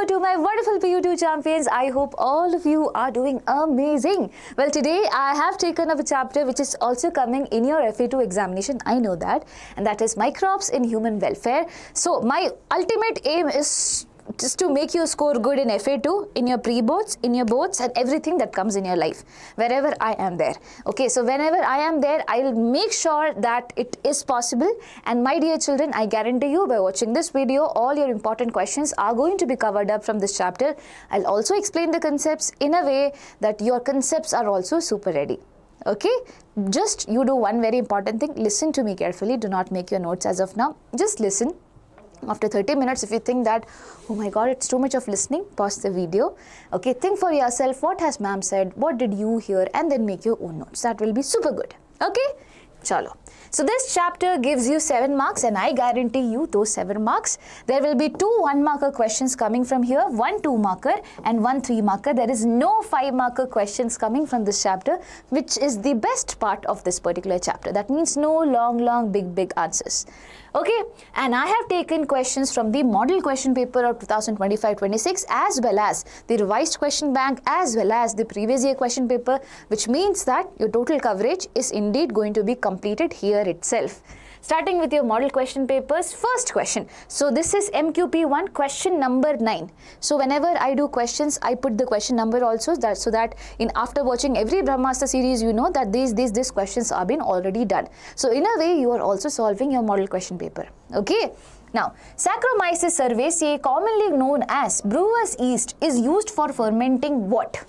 Hello to my wonderful PU2 champions. I hope all of you are doing amazing. Well, today I have taken up a chapter which is also coming in your FA2 examination. I know that. And that is microbes in human welfare. So my ultimate aim is just to make you score good in FA2, in your pre-boards, in your boards, and everything that comes in your life, wherever I am there. Okay, so whenever I am there, I will make sure that it is possible. And my dear children, I guarantee you by watching this video, all your important questions are going to be covered up from this chapter. I'll also explain the concepts in a way that your concepts are also super ready. Okay, just you do one very important thing. Listen to me carefully. Do not make your notes as of now. Just listen. After 30 minutes, if you think that, oh my God, it's too much of listening, pause the video. Okay, think for yourself, what has ma'am said, what did you hear, and then make your own notes. That will be super good. Okay, chalo. So this chapter gives you 7 marks and I guarantee you those 7 marks. There will be 2 1-marker questions coming from here, 1 2-marker and 1 3-marker. There is no 5-marker questions coming from this chapter, which is the best part of this particular chapter. That means no long, big answers. Okay, and I have taken questions from the model question paper of 2025-26 as well as the revised question bank as well as the previous year question paper, which means that your total coverage is indeed going to be completed here itself. Starting with your model question papers, first question. So this is MQP1 question number 9. So whenever I do questions, I put the question number also so that in after watching every Brahmastra series, you know that these questions are been already done. So in a way, you are also solving your model question paper. Okay. Now, Saccharomyces cerevisiae, commonly known as brewer's yeast, is used for fermenting what?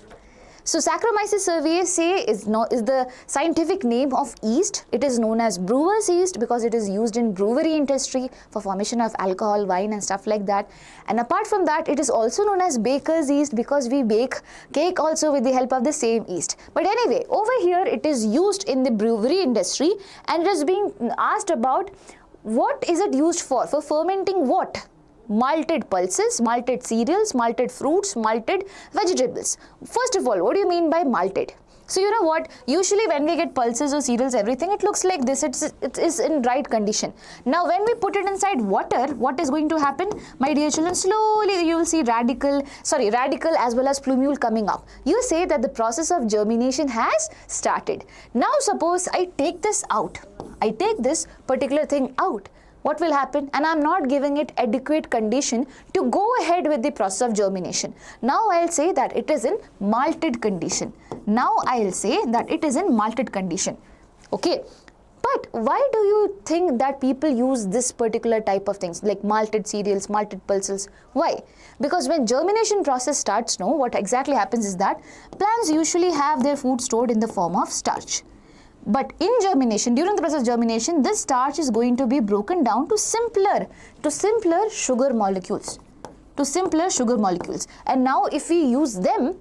So Saccharomyces cerevisiae is the scientific name of yeast. It is known as brewer's yeast because it is used in brewery industry for formation of alcohol, wine and stuff like that. And apart from that, it is also known as baker's yeast because we bake cake also with the help of the same yeast. But anyway, over here it is used in the brewery industry and it is being asked about what is it used for fermenting what? Malted pulses, malted cereals, malted fruits, malted vegetables. First of all, what do you mean by malted? So you know what, usually when we get pulses or cereals, everything, it looks like this, it is in right condition. Now when we put it inside water, what is going to happen? My dear children, slowly you will see radical as well as plumule coming up. You say that the process of germination has started. Now suppose I take this out, I take this particular thing out. What will happen? And I'm not giving it adequate condition to go ahead with the process of germination. Now I'll say that it is in malted condition. Now I'll say that it is in malted condition. Okay. But why do you think that people use this particular type of things like malted cereals, malted pulses? Why? Because when germination process starts, what exactly happens is that plants usually have their food stored in the form of starch. But in germination, during the process of germination, this starch is going to be broken down to simpler sugar molecules. And now if we use them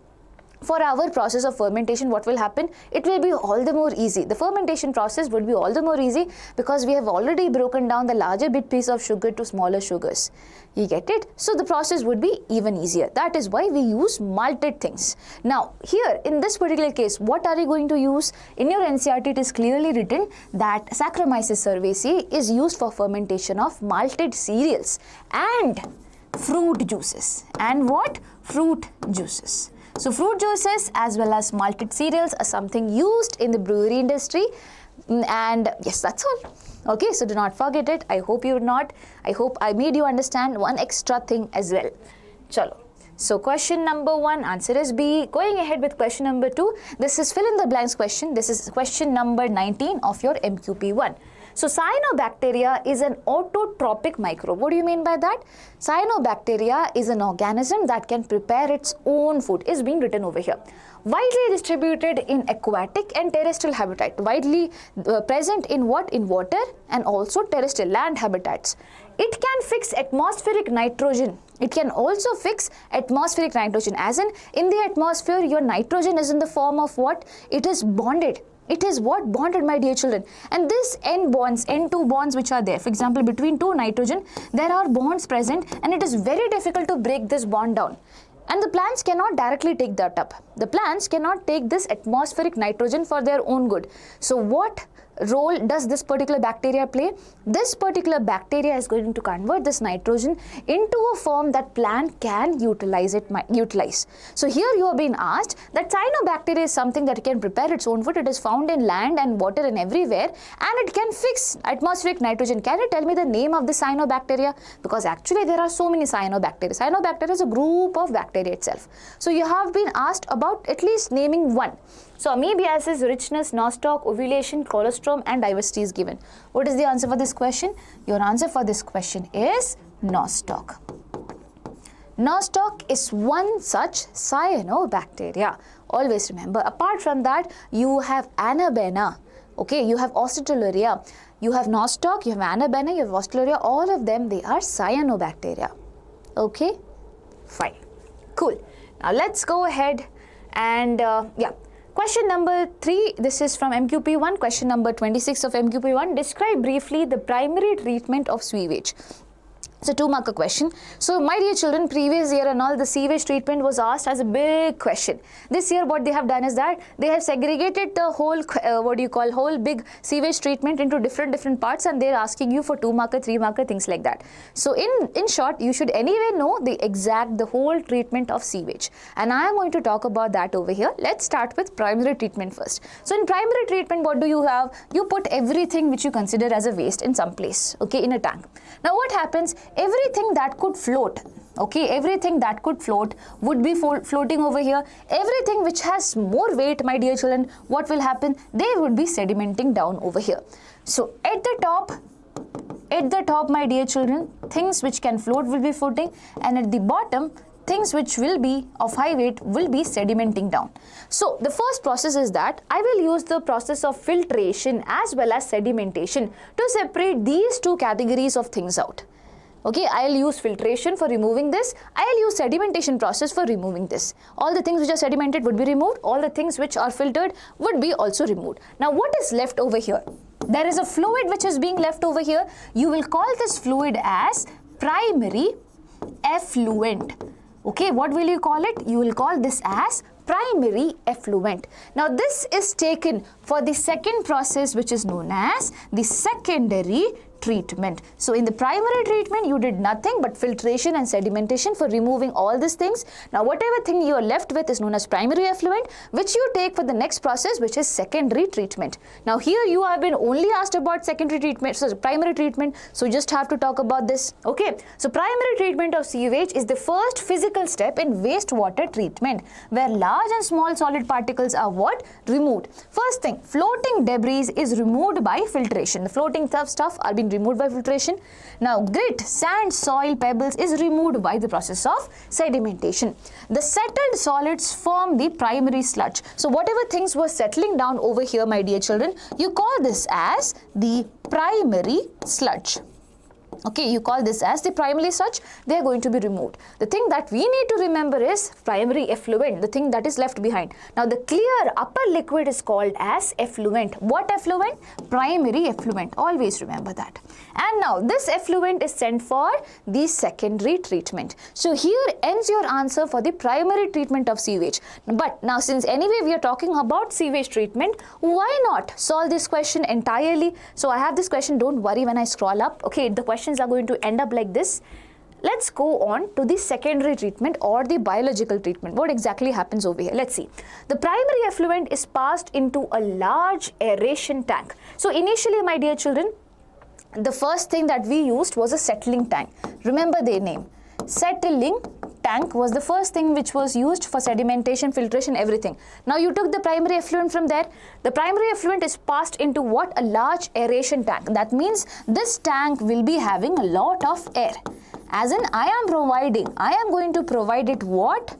for our process of fermentation, what will happen? It will be all the more easy. The fermentation process would be all the more easy because we have already broken down the larger bit piece of sugar to smaller sugars. You get it? So the process would be even easier. That is why we use malted things. Now here in this particular case, what are you going to use? In your NCERT, it is clearly written that Saccharomyces cerevisiae is used for fermentation of malted cereals and fruit juices. And what? Fruit juices. So fruit juices as well as malted cereals are something used in the brewery industry, and yes, that's all. Okay, so do not forget it. I hope you would not. I hope I made you understand one extra thing as well. Chalo. So question number 1, answer is B. Going ahead with question number 2, this is fill in the blanks question. This is question number 19 of your MQP1. So cyanobacteria is an autotrophic microbe. What do you mean by that? Cyanobacteria is an organism that can prepare its own food, is being written over here. Widely distributed in aquatic and terrestrial habitat. Widely present in what? In water and also terrestrial land habitats. It can fix atmospheric nitrogen. It can also fix atmospheric nitrogen, as in the atmosphere your nitrogen is in the form of what? It is bonded. It is what? Bonded, my dear children. And this N bonds, N2 bonds which are there, for example, between 2 nitrogen, there are bonds present and it is very difficult to break this bond down. And the plants cannot directly take that up. The plants cannot take this atmospheric nitrogen for their own good. So what role does this particular bacteria play? This particular bacteria is going to convert this nitrogen into a form that plant can utilize. So here you are being asked that cyanobacteria is something that can prepare its own food. It is found in land and water and everywhere, and it can fix atmospheric nitrogen. Can you tell me the name of the cyanobacteria? Because actually there are so many cyanobacteria. Cyanobacteria is a group of bacteria itself. So you have been asked about at least naming one. So amoebiasis, richness, nostoc, ovulation, colostrum and diversity is given. What is the answer for this question? Your answer for this question is nostoc. Nostoc is one such cyanobacteria. Always remember. Apart from that, you have Anabaena. Okay, you have Osteotoluria. You have nostoc, you have Anabaena, you have Osteotoluria. All of them, they are cyanobacteria. Okay, fine, cool. Now let's go ahead and question number 3, this is from MQP1, question number 26 of MQP1. Describe briefly the primary treatment of sewage. It's a 2-marker question. So my dear children, previous year and all, the sewage treatment was asked as a big question. This year what they have done is that they have segregated the whole whole big sewage treatment into different parts, and they're asking you for 2-marker, 3-marker, things like that. So in short, you should anyway know the whole treatment of sewage, and I am going to talk about that over here. Let's start with primary treatment first. So in primary treatment, what do you have? You put everything which you consider as a waste in some place, okay, in a tank. Now what happens? Everything that could float, okay, everything that could float would be floating over here. Everything which has more weight, my dear children, what will happen? They would be sedimenting down over here. So at the top, my dear children, things which can float will be floating, and at the bottom, things which will be of high weight will be sedimenting down. So the first process is that I will use the process of filtration as well as sedimentation to separate these two categories of things out. Okay, I'll use filtration for removing this. I'll use sedimentation process for removing this. All the things which are sedimented would be removed. All the things which are filtered would be also removed. Now what is left over here? There is a fluid which is being left over here. You will call this fluid as primary effluent. Okay, what will you call it? You will call this as primary effluent. Now this is taken for the second process, which is known as the secondary treatment. So in the primary treatment, you did nothing but filtration and sedimentation for removing all these things. Now whatever thing you are left with is known as primary effluent, which you take for the next process, which is secondary treatment. Now here you have been only asked about secondary treatment, so primary treatment, so you just have to talk about this. Okay, so primary treatment of sewage is the first physical step in wastewater treatment, where large and small solid particles are what? Removed. First thing, floating debris is removed by filtration. The floating stuff are being removed by filtration. Now grit, sand, soil, pebbles is removed by the process of sedimentation. The settled solids form the primary sludge. So whatever things were settling down over here, my dear children, you call this as the primary sludge. Okay, you call this as the primary sludge. They are going to be removed. The thing that we need to remember is primary effluent, the thing that is left behind. Now the clear upper liquid is called as effluent. What effluent? Primary effluent. Always remember that. And now this effluent is sent for the secondary treatment. So here ends your answer for the primary treatment of sewage. But now since anyway we are talking about sewage treatment, why not solve this question entirely? So I have this question, don't worry when I scroll up. Okay, the questions are going to end up like this. Let's go on to the secondary treatment or the biological treatment. What exactly happens over here? Let's see. The primary effluent is passed into a large aeration tank. So initially, my dear children, the first thing that we used was a settling tank. Remember their name. Settling tank was the first thing which was used for sedimentation, filtration, everything. Now you took the primary effluent from there. The primary effluent is passed into what? A large aeration tank. That means this tank will be having a lot of air. As in I am going to provide it what?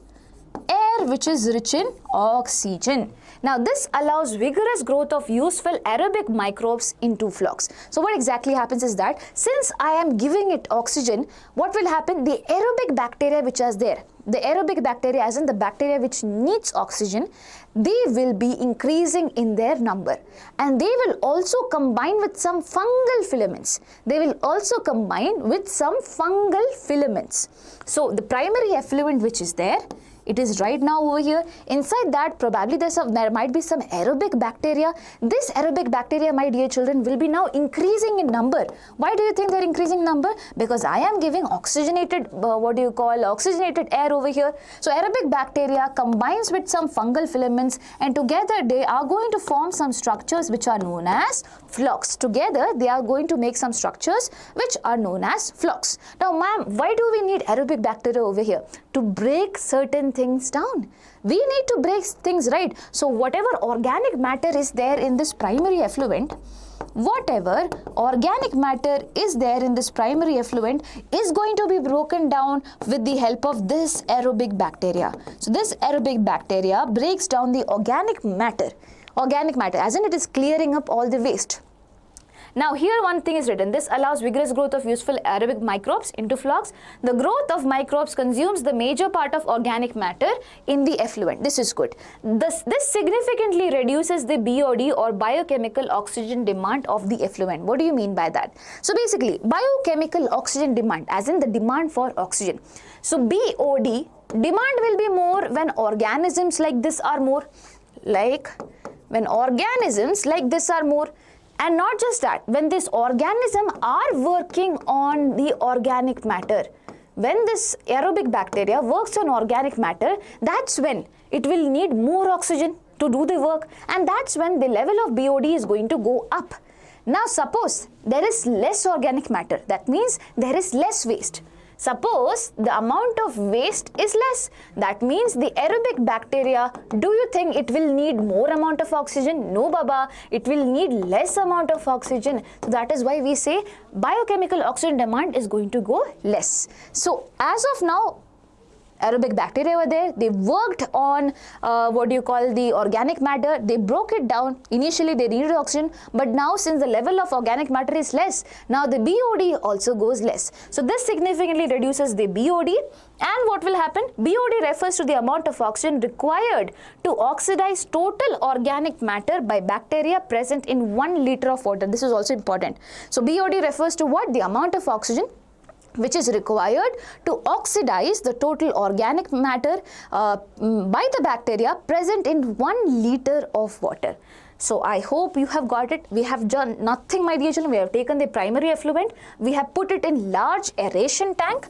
Air which is rich in oxygen. Now this allows vigorous growth of useful aerobic microbes into flocs. So what exactly happens is that since I am giving it oxygen, what will happen? The aerobic bacteria which is there, the aerobic bacteria as in the bacteria which needs oxygen, they will be increasing in their number, and they will also combine with some fungal filaments. So the primary effluent which is there It is right now over here. Inside that, probably there might be some aerobic bacteria. This aerobic bacteria, my dear children, will be now increasing in number. Why do you think they're increasing in number? Because I am giving oxygenated, oxygenated air over here. So aerobic bacteria combines with some fungal filaments, and together they are going to form some structures which are known as flocs. Together they are going to make some structures which are known as flocs. Now ma'am, why do we need aerobic bacteria over here? To break certain things down. We need to break things, right? So whatever organic matter is there in this primary effluent, whatever organic matter is there in this primary effluent is going to be broken down with the help of this aerobic bacteria. So this aerobic bacteria breaks down the organic matter as in it is clearing up all the waste. Now here one thing is written, this allows vigorous growth of useful aerobic microbes into flocs. The growth of microbes consumes the major part of organic matter in the effluent. This is good. This significantly reduces the BOD or biochemical oxygen demand of the effluent. What do you mean by that? So basically, biochemical oxygen demand, as in the demand for oxygen. So BOD, demand will be more when organisms like this are more. And not just that, when this organism are working on the organic matter, when this aerobic bacteria works on organic matter, that's when it will need more oxygen to do the work, and that's when the level of BOD is going to go up. Now suppose there is less organic matter, that means there is less waste. Suppose the amount of waste is less, that means the aerobic bacteria, do you think it will need more amount of oxygen? No baba, it will need less amount of oxygen. So that is why we say biochemical oxygen demand is going to go less. So as of now, aerobic bacteria were there, they worked on the organic matter, they broke it down. Initially they needed oxygen, but now since the level of organic matter is less, now the BOD also goes less. So this significantly reduces the BOD, and what will happen? BOD refers to the amount of oxygen required to oxidize total organic matter by bacteria present in 1 liter of water. This is also important. So BOD refers to what? The amount of oxygen which is required to oxidize the total organic matter by the bacteria present in 1 liter of water. So I hope you have got it. We have done nothing, my dear children. We have taken the primary effluent, we have put it in large aeration tank.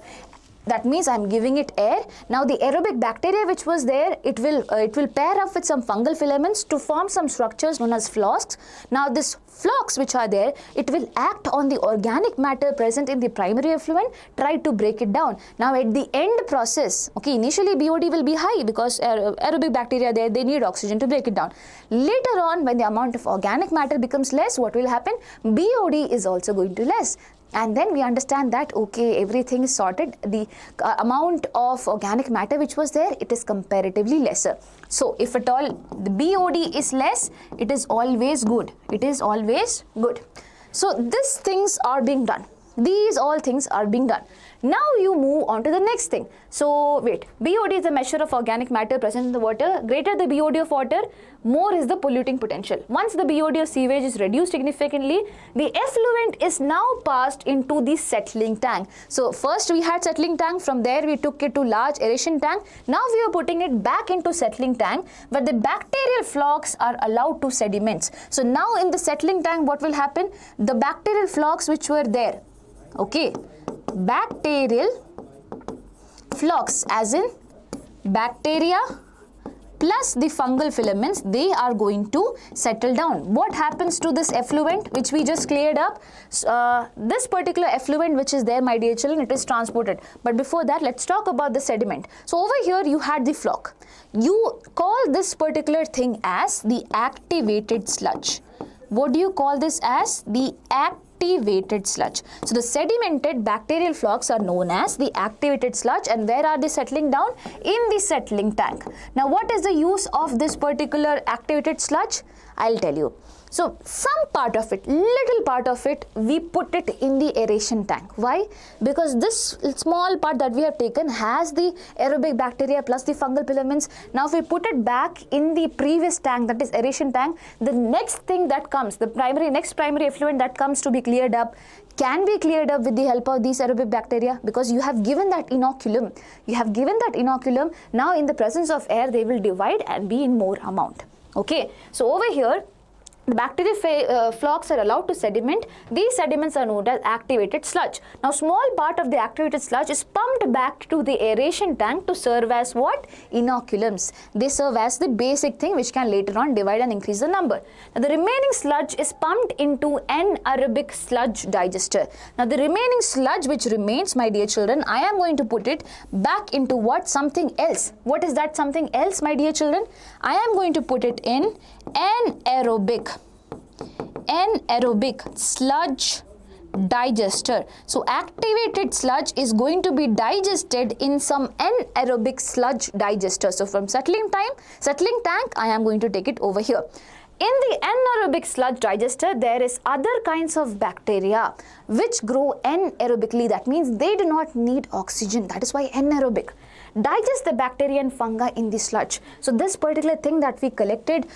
That means I am giving it air. Now the aerobic bacteria which was there, it will pair up with some fungal filaments to form some structures known as flocs. Now this flocs which are there, it will act on the organic matter present in the primary effluent, try to break it down. Now at the end process, okay, initially BOD will be high because aerobic bacteria there, they need oxygen to break it down. Later on, when the amount of organic matter becomes less, what will happen? BOD is also going to less. And then we understand that, okay, everything is sorted. The amount of organic matter which was there, it is comparatively lesser. So if at all the BOD is less, it is always good. It is always good. So these things are being done. These all things are being done. Now you move on to the next thing. So wait, BOD is the measure of organic matter present in the water. Greater the BOD of water, more is the polluting potential. Once the BOD of sewage is reduced significantly, the effluent is now passed into the settling tank. So first we had settling tank, from there we took it to large aeration tank. Now we are putting it back into settling tank where the bacterial flocs are allowed to sediments. So now in the settling tank, what will happen? The bacterial flocs which were there, okay, bacterial flocs as in bacteria plus the fungal filaments, they are going to settle down. What happens to this effluent which we just cleared up? This particular effluent which is there, my dear children, it is transported. But before that, let's talk about the sediment. So over here you had the floc. You call this particular thing as the activated sludge. What do you call this as? The activated sludge. So the sedimented bacterial flocs are known as the activated sludge, and where are they settling down? In the settling tank. Now what is the use of this particular activated sludge? I'll tell you. So some part of it, little part of it, we put it in the aeration tank. Why? Because this small part that we have taken has the aerobic bacteria plus the fungal filaments. Now if we put it back in the previous tank, that is aeration tank, the next thing that comes, the next primary effluent that comes to be cleared up, can be cleared up with the help of these aerobic bacteria, because you have given that inoculum. Now in the presence of air, they will divide and be in more amount. Okay, so over here, the bacterial flocs are allowed to sediment. These sediments are known as activated sludge. Now, small part of the activated sludge is pumped back to the aeration tank to serve as what? Inoculums. They serve as the basic thing which can later on divide and increase the number. Now, the remaining sludge is pumped into anaerobic sludge digester. Now, the remaining sludge which remains, my dear children, I am going to put it back into what? Something else. What is that something else, my dear children? I am going to put it in anaerobic sludge digester. So activated sludge is going to be digested in some anaerobic sludge digester. So from settling tank, I am going to take it over here. In the anaerobic sludge digester, there is other kinds of bacteria which grow anaerobically. That means they do not need oxygen. That is why anaerobic. Digest the bacteria and fungi in the sludge. So this particular thing that we collected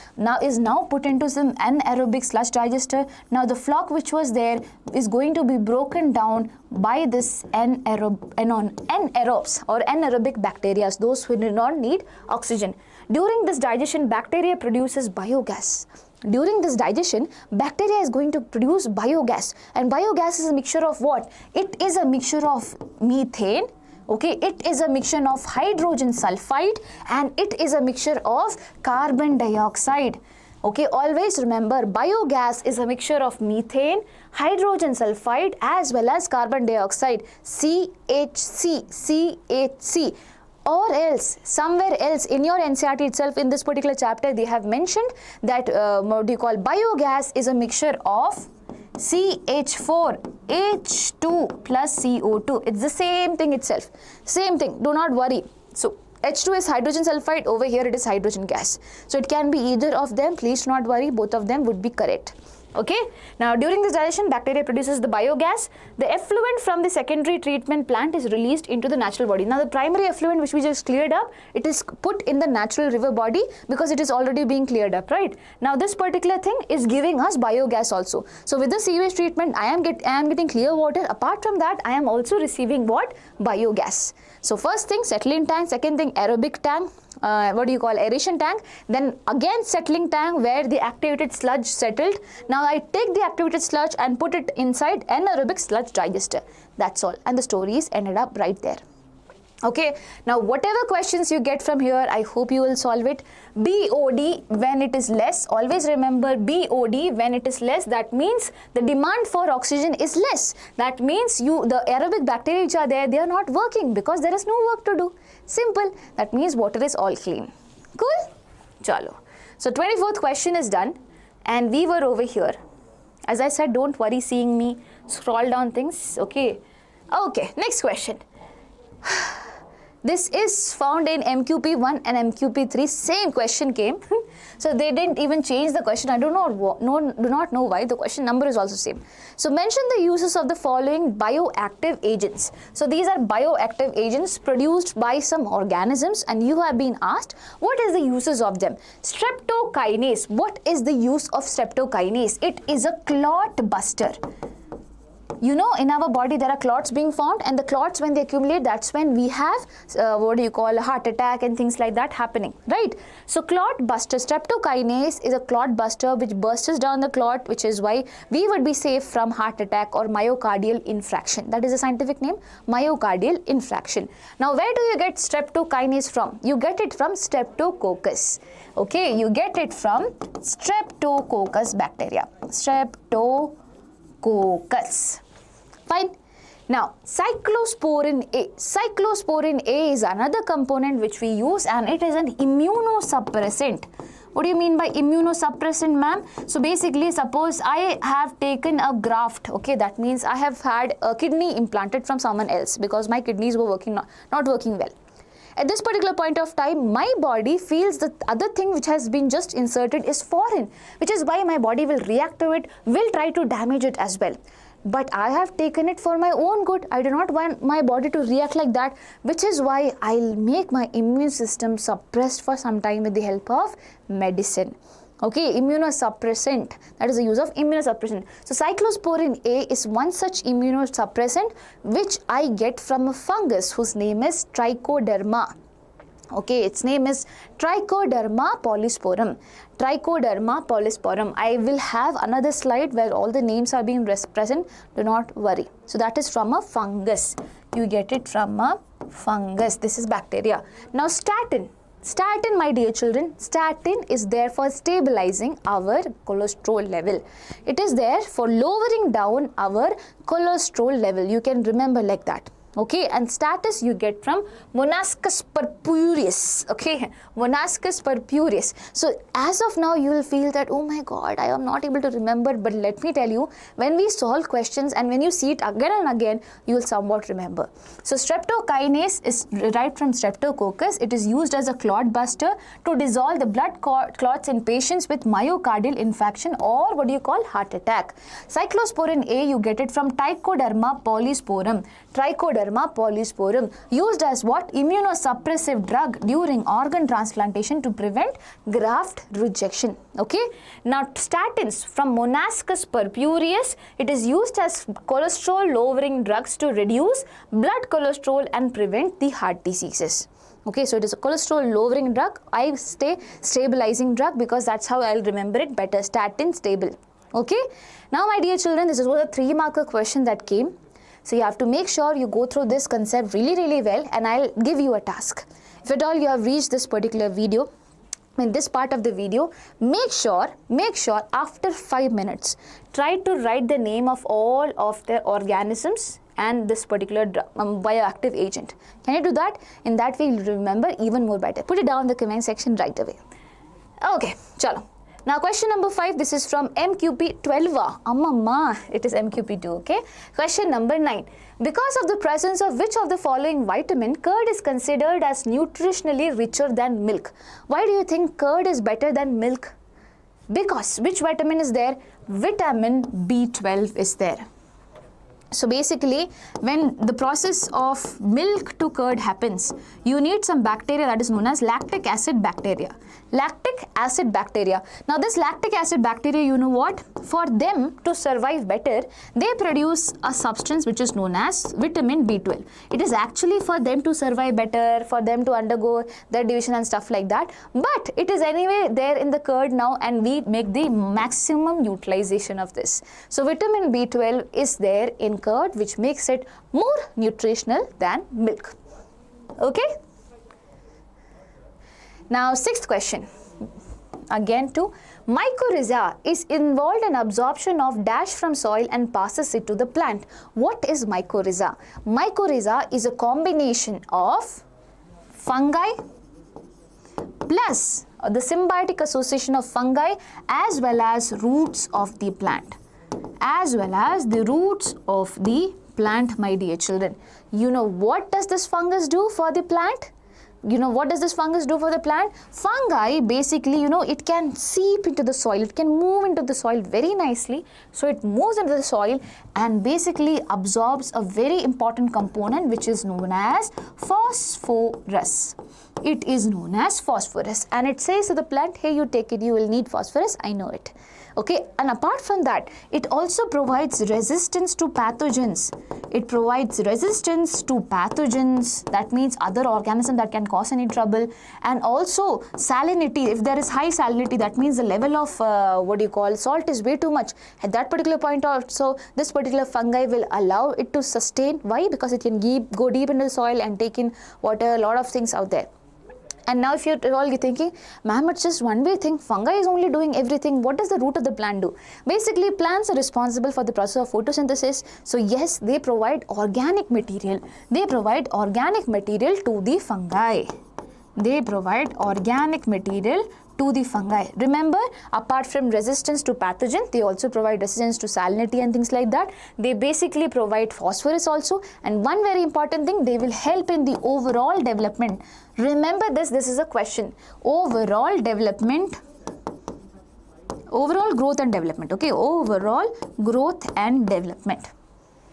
is now put into some anaerobic sludge digester. Now the floc which was there is going to be broken down by this anaerobes or anaerobic bacteria, those who do not need oxygen. During this digestion, bacteria produces biogas. During this digestion, bacteria is going to produce biogas, and biogas is a mixture of what? It is a mixture of methane. Okay, it is a mixture of hydrogen sulfide, and it is a mixture of carbon dioxide. Okay, always remember, biogas is a mixture of methane, hydrogen sulfide as well as carbon dioxide, CHC. Or else, somewhere else in your NCERT itself, in this particular chapter, they have mentioned that biogas is a mixture of CH4, H2 plus CO2. It's the same thing itself. Same thing, do not worry. So H2 is hydrogen sulfide, over here it is hydrogen gas. So it can be either of them, please do not worry, both of them would be correct. Okay, now during this digestion, bacteria produces the biogas. The effluent from the secondary treatment plant is released into the natural body. Now the primary effluent which we just cleared up, it is put in the natural river body because it is already being cleared up, right? Now this particular thing is giving us biogas also. So with the sewage treatment, I am getting clear water. Apart from that, I am also receiving what? Biogas. So first thing, settling tank. Second thing, aerobic tank. Aeration tank. Then again settling tank where the activated sludge settled. Now I take the activated sludge and put it inside anaerobic sludge digester. That's all, and the story is ended up right there. Okay, now whatever questions you get from here, I hope you will solve it. BOD when it is less, always remember BOD when it is less, that means the demand for oxygen is less. That means the aerobic bacteria which are there, they are not working because there is no work to do. Simple. That means water is all clean. Cool? Chalo. So 24th question is done, and we were over here. As I said, don't worry seeing me scroll down things. Okay. Okay, next question. This is found in MQP1 and MQP3. Same question came. So they didn't even change the question. I do not know why. The question number is also same. So mention the uses of the following bioactive agents. So these are bioactive agents produced by some organisms, and you have been asked what is the uses of them. Streptokinase. What is the use of streptokinase? It is a clot buster. You know, in our body there are clots being formed, and the clots, when they accumulate, that's when we have a heart attack and things like that happening, right? So clot buster, streptokinase is a clot buster which bursts down the clot, which is why we would be safe from heart attack or myocardial infarction. That is the scientific name, myocardial infarction. Now where do you get streptokinase from? You get it from streptococcus. Okay, you get it from streptococcus bacteria. Streptococcus. Fine. Now, cyclosporin A. Cyclosporin A is another component which we use, and it is an immunosuppressant. What do you mean by immunosuppressant, ma'am? So basically, suppose I have taken a graft, okay, that means I have had a kidney implanted from someone else because my kidneys were not working well. At this particular point of time, my body feels the other thing which has been just inserted is foreign, which is why my body will react to it, will try to damage it as well. But I have taken it for my own good. I do not want my body to react like that, which is why I'll make my immune system suppressed for some time with the help of medicine. Okay, immunosuppressant, that is the use of immunosuppressant. So cyclosporin A is one such immunosuppressant which I get from a fungus whose name is Trichoderma. Okay, its name is Trichoderma polysporum. Trichoderma polysporum. I will have another slide where all the names are being present. Do not worry. So that is from a fungus. You get it from a fungus. This is bacteria. Now statin. Statin, my dear children, statin is there for stabilizing our cholesterol level. It is there for lowering down our cholesterol level. You can remember like that. Okay, and status you get from Monascus purpureus. Okay, Monascus purpureus. So as of now you will feel that, oh my god, I am not able to remember, but let me tell you, when we solve questions and when you see it again and again, you will somewhat remember. So streptokinase is derived from streptococcus. It is used as a clot buster to dissolve the blood clots in patients with myocardial infarction or what do you call heart attack. Cyclosporin A, you get it from Trichoderma polysporum. Trichoderma polysporum, used as what? Immunosuppressive drug during organ transplantation to prevent graft rejection. Okay. Now statins from Monascus purpureus, it is used as cholesterol lowering drugs to reduce blood cholesterol and prevent the heart diseases. Okay, so it is a cholesterol lowering drug. I say stabilizing drug because that's how I'll remember it better. Statin stable. Okay. Now my dear children, this is a 3-marker question that came. So you have to make sure you go through this concept really well, and I'll give you a task. If at all you have reached this particular video, in this part of the video, make sure after 5 minutes, try to write the name of all of the organisms and this particular bioactive agent. Can you do that? In that way, you'll remember even more better. Put it down in the comment section right away. Okay, chalo. Now question number 5, this is from MQP 12. Amma, it is MQP 2, okay? Question number 9. Because of the presence of which of the following vitamin, curd is considered as nutritionally richer than milk? Why do you think curd is better than milk? Because which vitamin is there? Vitamin B12 is there. So basically, when the process of milk to curd happens, you need some bacteria that is known as lactic acid bacteria. Lactic acid bacteria. Now this lactic acid bacteria, you know what? For them to survive better, they produce a substance which is known as vitamin B12. It is actually for them to survive better, for them to undergo their division and stuff like that. But it is anyway there in the curd now, and we make the maximum utilization of this. So vitamin B12 is there in curd, which makes it more nutritional than milk. Okay. Now 6th question, again to mycorrhiza is involved in absorption of dash from soil and passes it to the plant. What is mycorrhiza? Mycorrhiza is a combination of fungi plus the symbiotic association of fungi as well as roots of the plant. As well as the roots of the plant, my dear children. You know what does this fungus do for the plant? You know what does this fungus do for the plant? Fungi basically, you know, it can seep into the soil, it can move into the soil very nicely. So it moves into the soil and basically absorbs a very important component which is known as phosphorus. It is known as phosphorus, and it says to the plant, hey, you take it, you will need phosphorus, I know it. Okay, and apart from that, it also provides resistance to pathogens. It provides resistance to pathogens, that means other organisms that can cause any trouble, and also salinity. If there is high salinity, that means the level of salt is way too much. At that particular point also, this particular fungi will allow it to sustain. Why? Because it can go deep into the soil and take in water, a lot of things out there. And now if you're all thinking, ma'am, it's just one way thing, fungi is only doing everything, what does the root of the plant do? Basically, plants are responsible for the process of photosynthesis. So yes, they provide organic material. They provide organic material to the fungi. They provide organic material to the fungi. Remember, apart from resistance to pathogen, they also provide resistance to salinity and things like that. They basically provide phosphorus also, and one very important thing, they will help in the overall development. Remember this is a question. Overall development, overall growth and development, okay? Overall growth and development.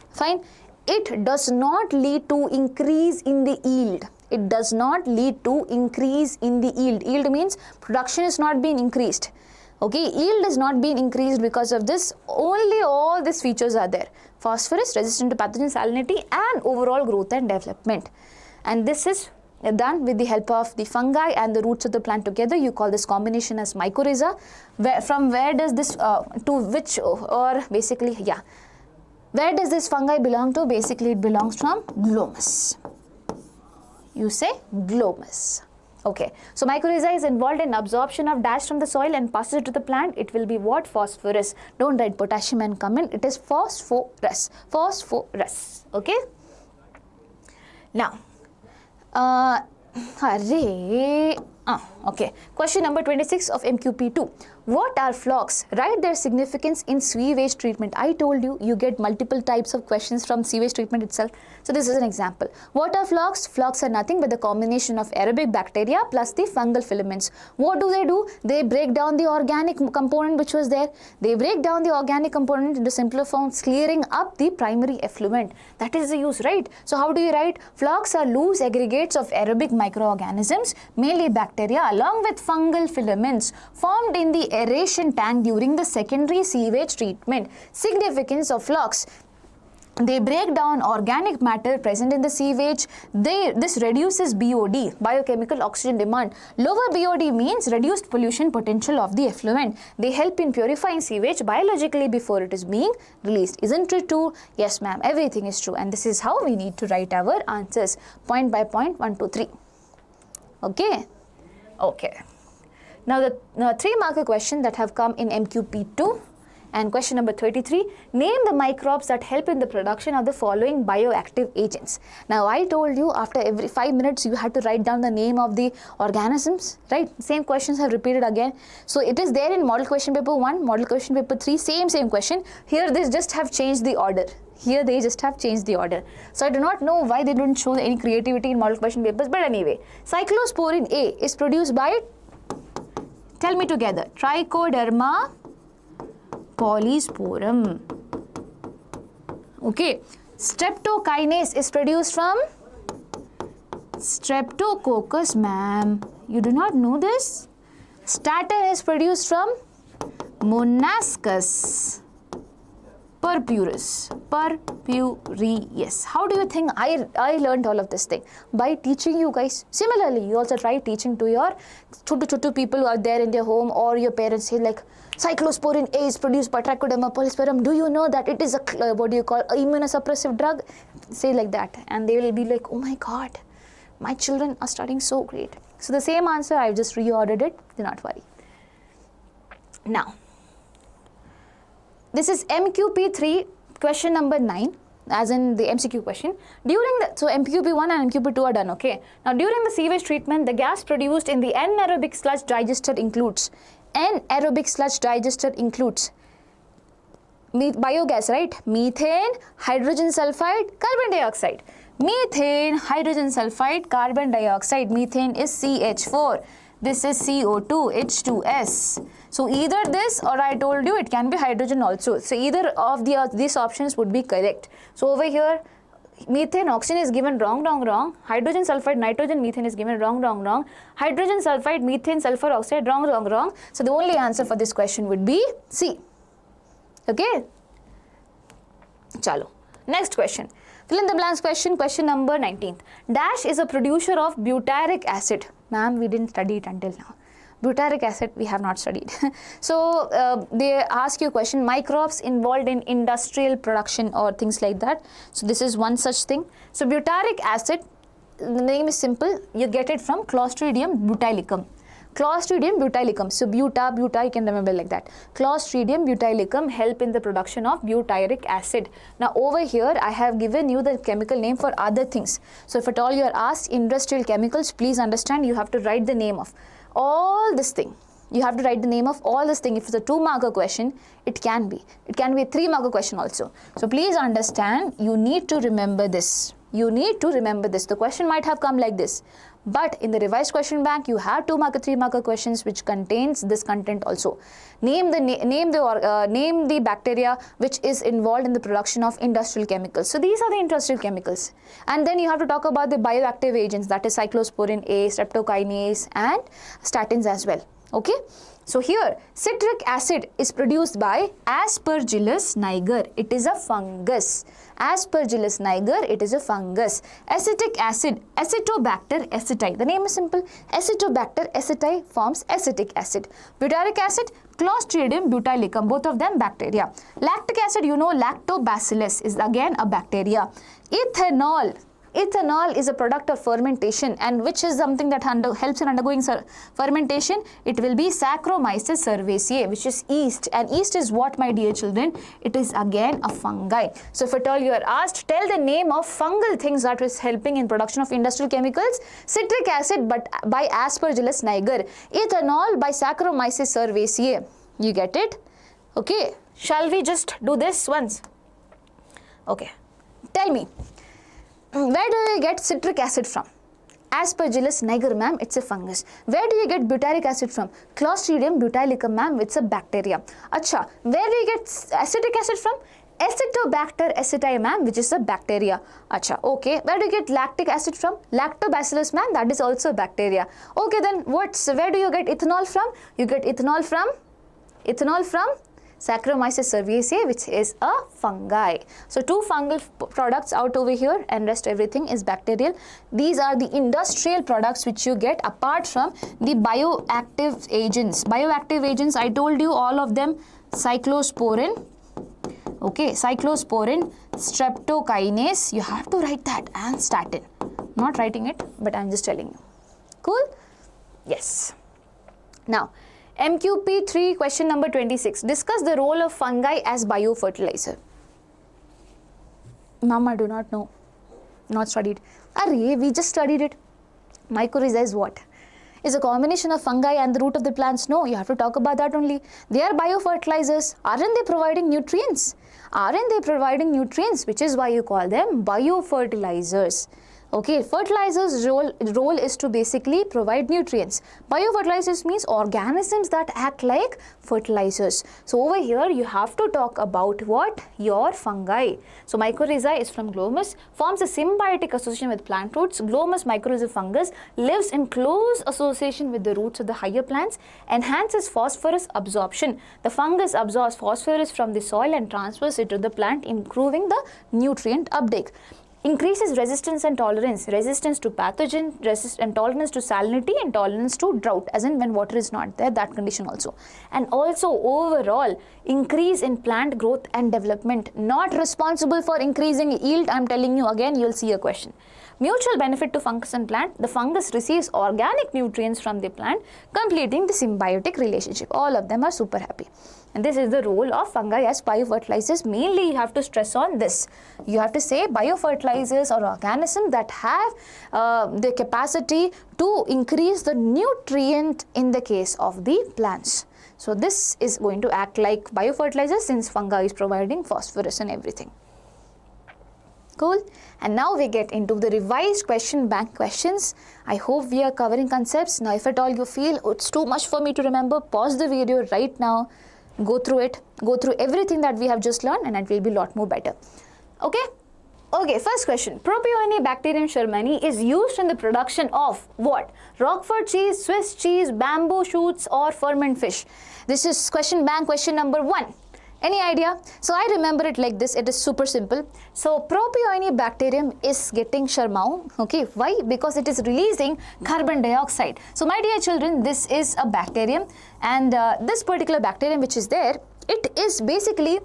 Fine. It does not lead to increase in the yield. It does not lead to increase in the yield. Yield means production is not being increased. Okay, yield is not being increased because of this. Only all these features are there. Phosphorus, resistant to pathogen, salinity, and overall growth and development. And this is done with the help of the fungi and the roots of the plant together. You call this combination as mycorrhiza. From where does this, to which, or basically, yeah. Where does this fungi belong to? Basically, it belongs from glomus. You say glomus. Okay. So, mycorrhiza is involved in absorption of dash from the soil and passes it to the plant. It will be what? Phosphorus. Don't write potassium and come in. It is phosphorus. Phosphorus. Okay. Now, okay. Question number 26 of MQP2. What are flocs? Write their significance in sewage treatment. I told you, you get multiple types of questions from sewage treatment itself. So this is an example. What are flocs? Flocs are nothing but the combination of aerobic bacteria plus the fungal filaments. What do? They break down the organic component which was there. They break down the organic component into simpler forms, clearing up the primary effluent. That is the use, right? So how do you write? Flocs are loose aggregates of aerobic microorganisms, mainly bacteria, along with fungal filaments formed in the aeration tank during the secondary sewage treatment. Significance of flocs. They break down organic matter present in the sewage. This reduces BOD, biochemical oxygen demand. Lower BOD means reduced pollution potential of the effluent. They help in purifying sewage biologically before it is being released. Isn't it true? Yes, ma'am. Everything is true. And this is how we need to write our answers. Point by point, 1, 2, 3. Okay? Okay. Now the 3-marker question that have come in MQP2 and question number 33, name the microbes that help in the production of the following bioactive agents. Now I told you after every 5 minutes you had to write down the name of the organisms, right? Same questions have repeated again. So it is there in model question paper 1, model question paper 3, same question. Here they just have changed the order. Here they just have changed the order. So I do not know why they don't show any creativity in model question papers, but anyway. Cyclosporin A is produced by, tell me together, Trichoderma polysporum. Okay. Streptokinase is produced from Streptococcus, ma'am. You do not know this? Statin is produced from Monascus purpureus. Yes. How do you think I learned all of this thing? By teaching you guys. Similarly, you also try teaching to your chotu people who are there in their home, or your parents say like, cyclosporin A is produced by Trichoderma polysporum. Do you know that it is a, immunosuppressive drug? Say like that. And they will be like, oh my God, my children are studying so great. So the same answer, I've just reordered it. Do not worry. Now, this is MQP3, question number 9, as in the MCQ question. So MQP1 and MQP2 are done, okay. Now, during the sewage treatment, the gas produced in the anaerobic sludge digester includes biogas, right? Methane, hydrogen sulfide, carbon dioxide. Methane, hydrogen sulfide, carbon dioxide. Methane is CH4. This is CO2, H2S. So either this, or I told you it can be hydrogen also. So either of these options would be correct. So over here, methane, oxygen is given wrong. Hydrogen sulfide, nitrogen, methane is given wrong. Hydrogen sulfide, methane, sulfur oxide, wrong. So the only answer for this question would be C. Okay? Chalo. Next question. Fill in the blanks question, question number 19th. Dash is a producer of butyric acid. Ma'am, we didn't study it until now. Butyric acid we have not studied. So they ask you a question, microbes involved in industrial production or things like that. So this is one such thing. So butyric acid, the name is simple, you get it from Clostridium botulicum. Clostridium butylicum. So buta, you can remember like that. Clostridium butylicum help in the production of butyric acid. Now over here I have given you the chemical name for other things. So if at all you are asked industrial chemicals, please understand you have to write the name of all this thing. You have to write the name of all this thing. If it's a 2-marker question, it can be a 3-marker question also. So please understand, you need to remember this. You need to remember this. The question might have come like this, but in the revised question bank, you have 2-marker, 3-marker questions which contains this content also. Name the bacteria which is involved in the production of industrial chemicals. So these are the industrial chemicals. And then you have to talk about the bioactive agents, that is cyclosporin A, streptokinase and statins as well. Okay, so here citric acid is produced by Aspergillus niger. It is a fungus. Aspergillus niger, it is a fungus. Acetic acid, Acetobacter aceti. The name is simple. Acetobacter aceti forms acetic acid. Butyric acid, Clostridium butylicum, both of them bacteria. Lactic acid, you know, Lactobacillus is again a bacteria. Ethanol. Ethanol is a product of fermentation, and which is something that helps in undergoing fermentation. It will be Saccharomyces cerevisiae, which is yeast. And yeast is what, my dear children? It is again a fungi. So if at all you are asked, tell the name of fungal things that is helping in production of industrial chemicals. Citric acid but by Aspergillus niger. Ethanol by Saccharomyces cerevisiae. You get it? Okay. Shall we just do this once? Okay. Tell me. Where do you get citric acid from? Aspergillus niger, ma'am, it's a fungus. Where do you get butyric acid from? Clostridium butylicum, ma'am, it's a bacteria. Acha, where do you get acetic acid from? Acetobacter aceti, ma'am, which is a bacteria. Acha, okay. Where do you get lactic acid from? Lactobacillus, ma'am, that is also a bacteria. Okay, then where do you get ethanol from? You get ethanol from Saccharomyces cerevisiae, which is a fungi. So 2 fungal products out over here, and rest everything is bacterial. These are the industrial products which you get apart from the bioactive agents. Bioactive agents, I told you all of them. Cyclosporin, okay, cyclosporin, streptokinase, you have to write that, and statin. Not writing it, but I'm just telling you. Cool? Yes. Now, MQP3 question number 26. Discuss the role of fungi as biofertilizer. Ma'am, I do not know. Not studied. Array, we just studied it. Mycorrhiza is what? Is a combination of fungi and the root of the plants? No, you have to talk about that only. They are biofertilizers. Aren't they providing nutrients? Aren't they providing nutrients? Which is why you call them biofertilizers. Okay, fertilizers' role is to basically provide nutrients. Biofertilizers means organisms that act like fertilizers. So over here you have to talk about what? Your fungi. So mycorrhiza is from glomus, forms a symbiotic association with plant roots. Glomus mycorrhiza fungus lives in close association with the roots of the higher plants, enhances phosphorus absorption. The fungus absorbs phosphorus from the soil and transfers it to the plant, improving the nutrient uptake. Increases resistance and tolerance, resistance to pathogen, and tolerance to salinity and tolerance to drought, as in when water is not there, that condition also. And also overall increase in plant growth and development, not responsible for increasing yield. I'm telling you again, you'll see a question. Mutual benefit to fungus and plant. The fungus receives organic nutrients from the plant, completing the symbiotic relationship. All of them are super happy. And this is the role of fungi as biofertilizers. Mainly you have to stress on this. You have to say biofertilizers are organisms that have the capacity to increase the nutrient in the case of the plants. So this is going to act like biofertilizers since fungi is providing phosphorus and everything. Cool. And now we get into the revised question bank questions. I hope we are covering concepts. Now if at all you feel it's too much for me to remember, pause the video right now. Go through it, go through everything that we have just learned, and it will be a lot more better. Okay? Okay, first question. Propionibacterium shermani is used in the production of what? Roquefort cheese, Swiss cheese, bamboo shoots, or ferment fish. This is question bank question number 1. Any idea? So I remember it like this. It is super simple. So Propionibacterium is getting shermau. Okay, why? Because it is releasing carbon dioxide. So my dear children, this is a bacterium, and this particular bacterium which is there, it is basically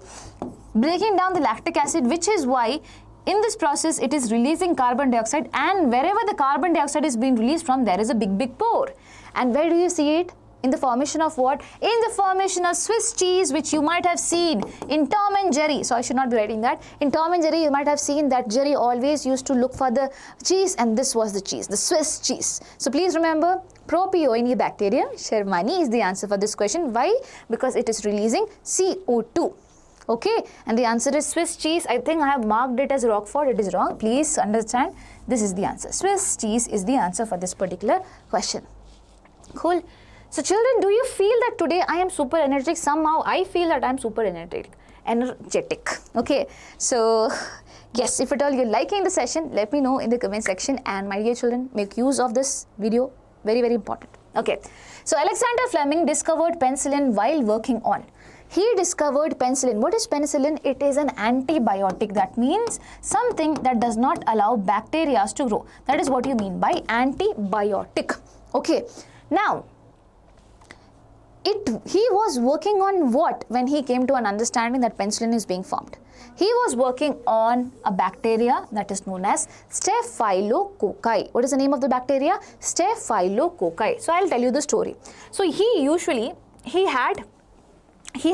breaking down the lactic acid, which is why In this process, it is releasing carbon dioxide, and wherever the carbon dioxide is being released from, there is a big pore. And where do you see it? In the formation of what? In the formation of Swiss cheese, which you might have seen in Tom and Jerry. So I should not be writing that. In Tom and Jerry, you might have seen that Jerry always used to look for the cheese, and this was the cheese, the Swiss cheese. So please remember, Propionibacterium shermani is the answer for this question. Why? Because it is releasing CO2. Okay, and the answer is Swiss cheese. I think I have marked it as Roquefort. It is wrong. Please understand, this is the answer. Swiss cheese is the answer for this particular question. Cool. So children, do you feel that today I am super energetic? Somehow I feel that I am super energetic. Okay, so yes, if at all you're liking the session, let me know in the comment section. And my dear children, make use of this video. Very important. Okay, so Alexander Fleming discovered penicillin while working on. He discovered penicillin. What is penicillin? It is an antibiotic. That means something that does not allow bacteria to grow. That is what you mean by antibiotic. Okay, now he was working on what when he came to an understanding that penicillin is being formed? He was working on a bacteria that is known as Staphylococci. What is the name of the bacteria? Staphylococci. So I'll tell you the story. So he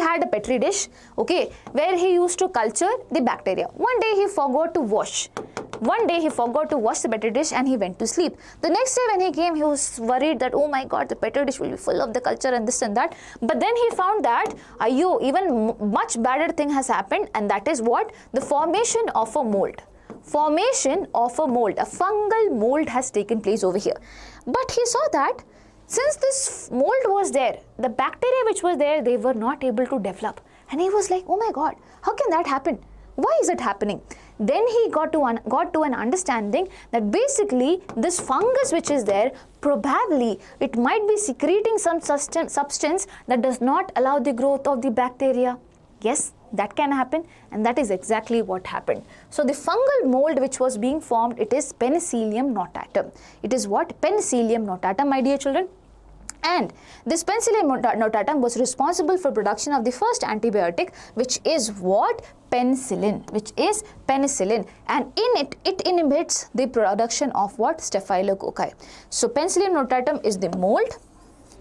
had a petri dish, okay, where he used to culture the bacteria. One day he forgot to wash the petri dish and he went to sleep. The next day when he came, he was worried that, oh my God, the petri dish will be full of the culture and this and that. But then he found that, even much badder thing has happened, and that is what? The formation of a mold. Formation of a mold. A fungal mold has taken place over here. But he saw that since this mold was there, the bacteria which was there, they were not able to develop. And he was like, oh my God, how can that happen? Why is it happening? Then he got to an understanding that basically this fungus which is there, probably it might be secreting some substance that does not allow the growth of the bacteria. Yes, that can happen, and that is exactly what happened. So the fungal mold which was being formed, it is Penicillium notatum. It is what? Penicillium notatum, my dear children. And this Penicillium notatum was responsible for production of the first antibiotic, which is what? Penicillin, which is penicillin. And in it inhibits the production of what? Staphylococci. So Penicillium notatum is the mold.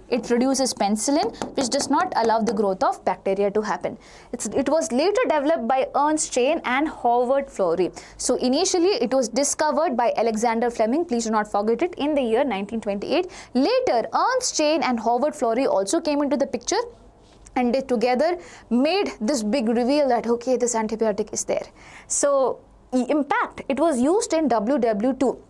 It produces penicillin, which does not allow the growth of bacteria to happen. It was later developed by Ernst Chain and Howard Florey. So initially it was discovered by Alexander Fleming. Please do not forget it, in the year 1928. Later, Ernst Chain and Howard Florey also came into the picture, and they together made this big reveal that, okay, this antibiotic is there. So in fact, it was used in WW2.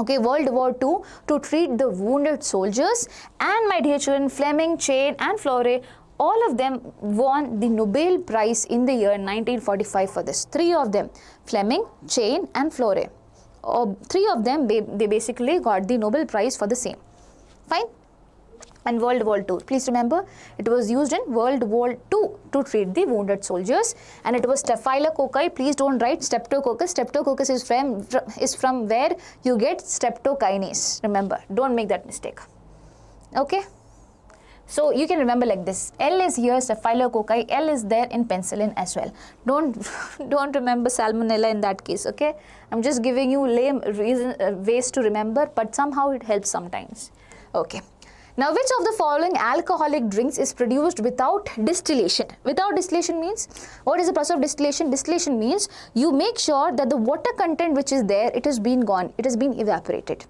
Okay, World War II, to treat the wounded soldiers. And my dear children, Fleming, Chain and Florey, all of them won the Nobel Prize in the year 1945 for this. Three of them, Fleming, Chain and Florey. Three of them, they basically got the Nobel Prize for the same. Fine. And World War II. Please remember, it was used in World War II to treat the wounded soldiers, and it was Staphylococci. Please don't write Streptococcus. Streptococcus is from where you get streptokinase. Remember, don't make that mistake. Okay. So you can remember like this. L is here, Staphylococci. L is there in penicillin as well. Don't remember salmonella in that case. Okay. I'm just giving you lame ways to remember, but somehow it helps sometimes. Okay. Now, which of the following alcoholic drinks is produced without distillation? Without distillation means, what is the process of distillation? Distillation means you make sure that the water content which is there, it has been gone, it has been evaporated.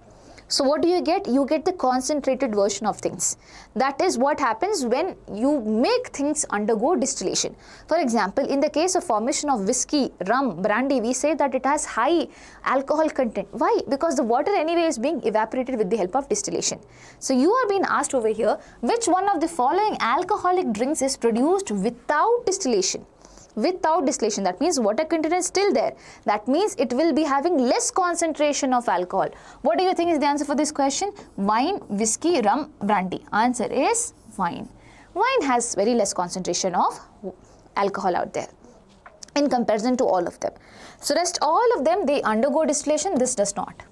So what do you get? You get the concentrated version of things. That is what happens when you make things undergo distillation. For example, in the case of formation of whiskey, rum, brandy, we say that it has high alcohol content. Why? Because the water anyway is being evaporated with the help of distillation. So you are being asked over here, which one of the following alcoholic drinks is produced without distillation? Without distillation, that means water content is still there. That means it will be having less concentration of alcohol. What do you think is the answer for this question? Wine, whiskey, rum, brandy. Answer is wine. Wine has very less concentration of alcohol out there in comparison to all of them. So rest all of them, they undergo distillation. This does not.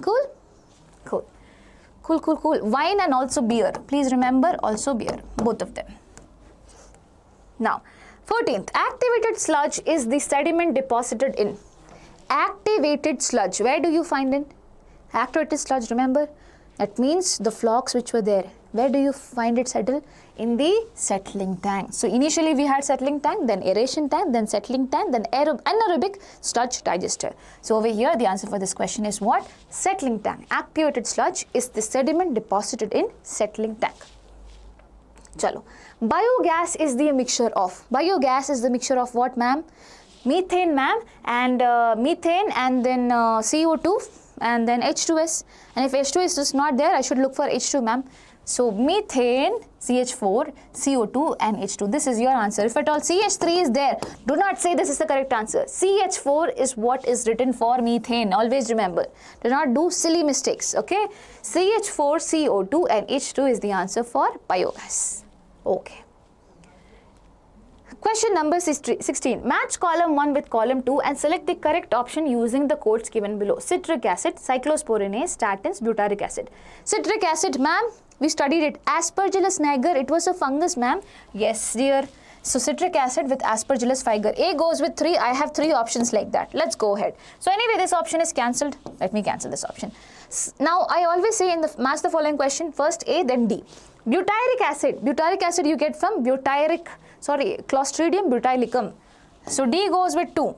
Cool? Cool. Cool, cool, cool. Wine and also beer. Please remember, also beer. Both of them. Now, 14th, activated sludge is the sediment deposited in. activated sludge. Where do you find it? Activated sludge, remember? That means the flocs which were there. Where do you find it settle? In the settling tank. So initially we had settling tank, then aeration tank, then settling tank, then anaerobic sludge digester. So over here the answer for this question is what? Settling tank. Activated sludge is the sediment deposited in settling tank. Chalo. Biogas is the mixture of. Biogas is the mixture of what, ma'am? Methane, ma'am, and methane, and then CO2, and then H2S. And if H2S is not there, I should look for H2, ma'am. So methane, CH4, CO2 and H2. This is your answer. If at all CH3 is there, do not say this is the correct answer. CH4 is what is written for methane. Always remember. Do not do silly mistakes. Okay. CH4, CO2 and H2 is the answer for biogas. Okay. Question number 16. Match column 1 with column 2 and select the correct option using the codes given below. Citric acid, cyclosporinase, statins, butyric acid. Citric acid, ma'am, we studied it. Aspergillus niger, it was a fungus, ma'am. Yes, dear. So citric acid with Aspergillus niger. A goes with 3. I have 3 options like that. Let's go ahead. So anyway, this option is cancelled. Let me cancel this option. Now, I always say in the match the following question, first A, then D. Butyric acid you get from Clostridium butylicum. So D goes with 2.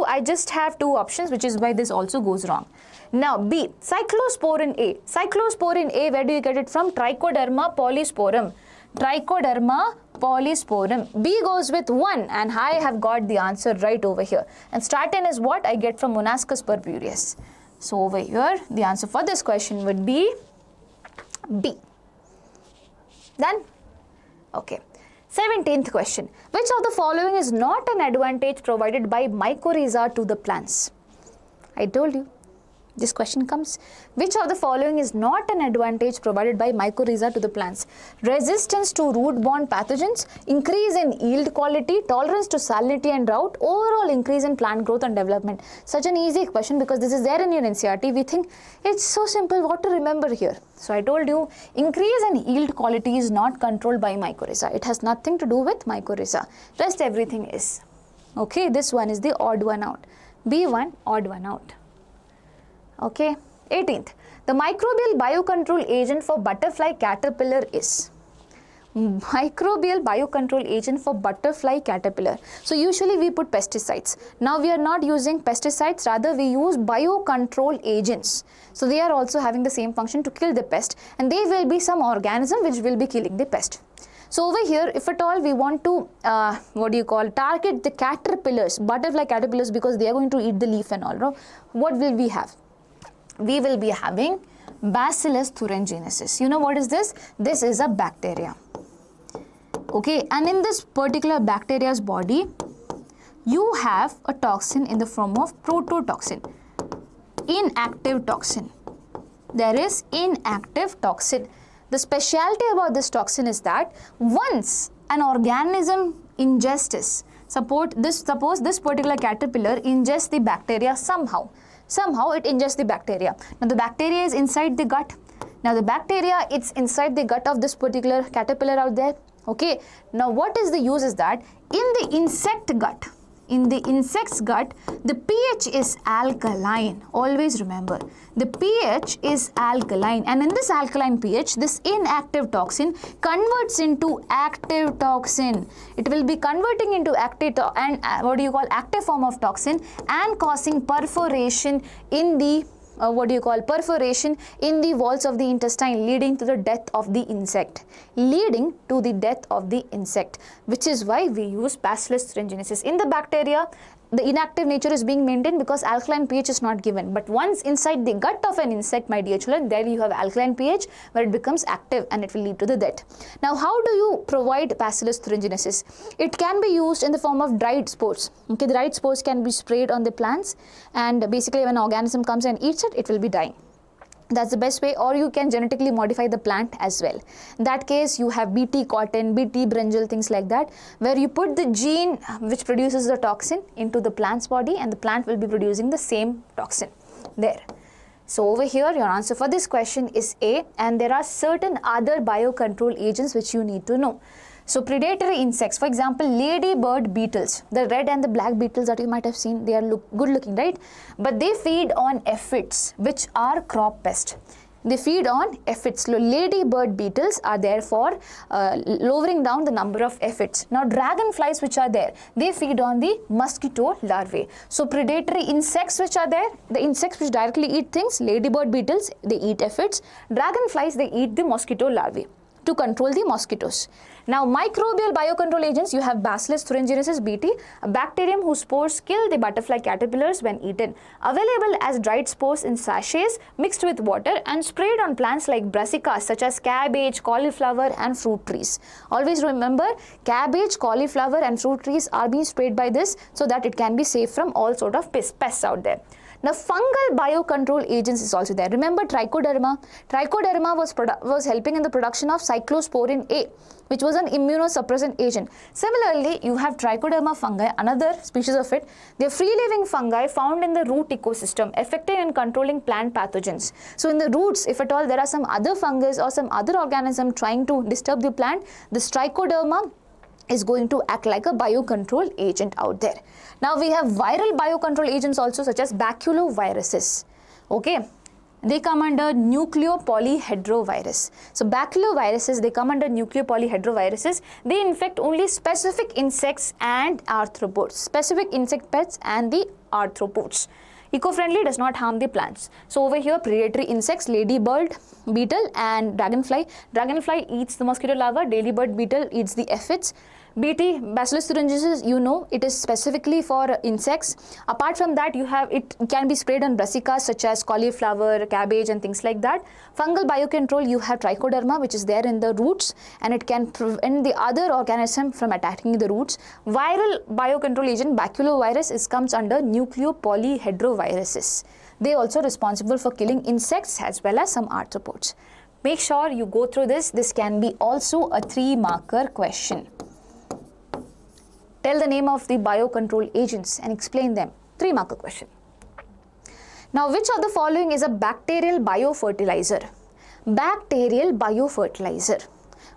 I just have 2 options, which is why this also goes wrong. Now B, cyclosporin A. Cyclosporin A, where do you get it from? Trichoderma polysporum. B goes with 1, and I have got the answer right over here. And statin is what I get from Monascus purpureus. So over here, the answer for this question would be B. Done? Okay. 17th question. Which of the following is not an advantage provided by mycorrhiza to the plants? I told you. This question comes. Which of the following is not an advantage provided by mycorrhiza to the plants? Resistance to root-borne pathogens, increase in yield quality, tolerance to salinity and drought, overall increase in plant growth and development. Such an easy question because this is there in your NCERT. We think it's so simple what to remember here. So I told you, increase in yield quality is not controlled by mycorrhiza. It has nothing to do with mycorrhiza. Rest everything is. Okay, this one is the odd one out. B1, odd one out. Okay. 18th. The microbial biocontrol agent for butterfly caterpillar is. Microbial biocontrol agent for butterfly caterpillar. So usually we put pesticides. Now we are not using pesticides, rather we use biocontrol agents. So they are also having the same function to kill the pest, and they will be some organism which will be killing the pest. So over here, if at all we want to, target the caterpillars, butterfly caterpillars, because they are going to eat the leaf and all, right? What will we have? We will be having Bacillus thuringiensis. You know what is this? This is a bacteria. Okay, and in this particular bacteria's body, you have a toxin in the form of prototoxin, inactive toxin. There is inactive toxin. The specialty about this toxin is that once an organism ingests, suppose this particular caterpillar ingests the bacteria somehow it ingests the bacteria. Now the bacteria is inside the gut. Now the bacteria, it's inside the gut of this particular caterpillar out there. Okay. Now what is the use is that in the insect gut, in the insect's gut, the pH is alkaline. Always remember, the pH is alkaline, and in this alkaline pH, this inactive toxin converts into active toxin. It will be converting into active active form of toxin and causing perforation in the perforation in the walls of the intestine, leading to the death of the insect. Which is why we use Bacillus thuringiensis. In the bacteria, the inactive nature is being maintained because alkaline pH is not given. But once inside the gut of an insect, my dear children, there you have alkaline pH where it becomes active and it will lead to the death. Now, how do you provide Bacillus thuringiensis? It can be used in the form of dried spores. Okay, the dried spores can be sprayed on the plants, and basically when an organism comes and eats it, it will be dying. That's the best way, or you can genetically modify the plant as well. In that case, you have BT cotton, BT brinjal, things like that, where you put the gene which produces the toxin into the plant's body, and the plant will be producing the same toxin there. So over here, your answer for this question is A, and there are certain other biocontrol agents which you need to know. So predatory insects, for example, ladybird beetles, the red and the black beetles that you might have seen, they are good looking, right? But they feed on aphids, which are crop pest. They feed on aphids. So ladybird beetles are there for lowering down the number of aphids. Now dragonflies which are there, they feed on the mosquito larvae. So predatory insects which are there, the insects which directly eat things, ladybird beetles, they eat aphids. Dragonflies, they eat the mosquito larvae to control the mosquitoes. Now microbial biocontrol agents, you have Bacillus thuringiensis Bt, a bacterium whose spores kill the butterfly caterpillars when eaten. Available as dried spores in sachets mixed with water and sprayed on plants like brassicas such as cabbage, cauliflower and fruit trees. Always remember, cabbage, cauliflower and fruit trees are being sprayed by this so that it can be safe from all sort of pests out there. Now fungal biocontrol agents is also there. Remember trichoderma? Trichoderma was helping in the production of cyclosporin A, which was an immunosuppressant agent. Similarly, you have trichoderma fungi, another species of it. They are free-living fungi found in the root ecosystem, effective in controlling plant pathogens. So in the roots, if at all there are some other fungus or some other organism trying to disturb the plant, this trichoderma is going to act like a biocontrol agent out there. Now we have viral biocontrol agents also, such as baculoviruses. Okay, they come under nucleopolyhedrovirus. So baculoviruses, they come under nucleopolyhedroviruses. They infect only specific insects and arthropods, specific insect pests and the arthropods. Eco-friendly, does not harm the plants. So over here, predatory insects, ladybird beetle and dragonfly. Dragonfly eats the mosquito larva, ladybird beetle eats the aphids. Bt, Bacillus thuringiensis, you know, it is specifically for insects. Apart from that, you have, it can be sprayed on brassicas such as cauliflower, cabbage and things like that. Fungal biocontrol, you have trichoderma, which is there in the roots, and it can prevent the other organism from attacking the roots. Viral biocontrol agent, baculovirus, comes under nucleopolyhedroviruses. They are also responsible for killing insects as well as some arthropods. Make sure you go through this. This can be also a 3-marker question. Tell the name of the biocontrol agents and explain them. 3-marker question. Now, which of the following is a bacterial biofertilizer? Bacterial biofertilizer.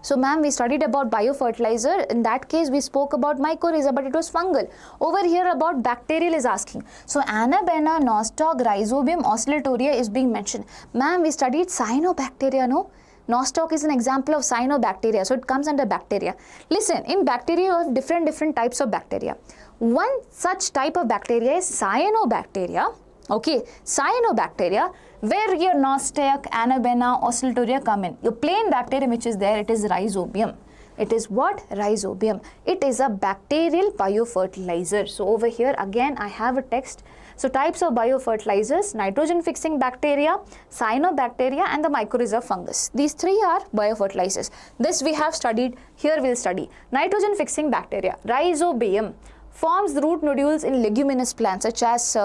So, ma'am, we studied about biofertilizer. In that case, we spoke about mycorrhiza, but it was fungal. Over here, about bacterial is asking. So, Annabena, Nostoc, Rhizobium, Oscillatoria is being mentioned. Ma'am, we studied cyanobacteria, no? Nostoc is an example of cyanobacteria, so it comes under bacteria. Listen, in bacteria you have different types of bacteria. One such type of bacteria is cyanobacteria. Okay, cyanobacteria, where your Nostoc, Annabena, Oscillatoria come in. Your plain bacterium which is there, it is Rhizobium. It is what? Rhizobium. It is a bacterial biofertilizer. So over here again I have a text. So types of biofertilizers, nitrogen fixing bacteria, cyanobacteria and the mycorrhiza fungus. These 3 are biofertilizers. This we have studied, here we will study. Nitrogen fixing bacteria, Rhizobium, forms root nodules in leguminous plants such as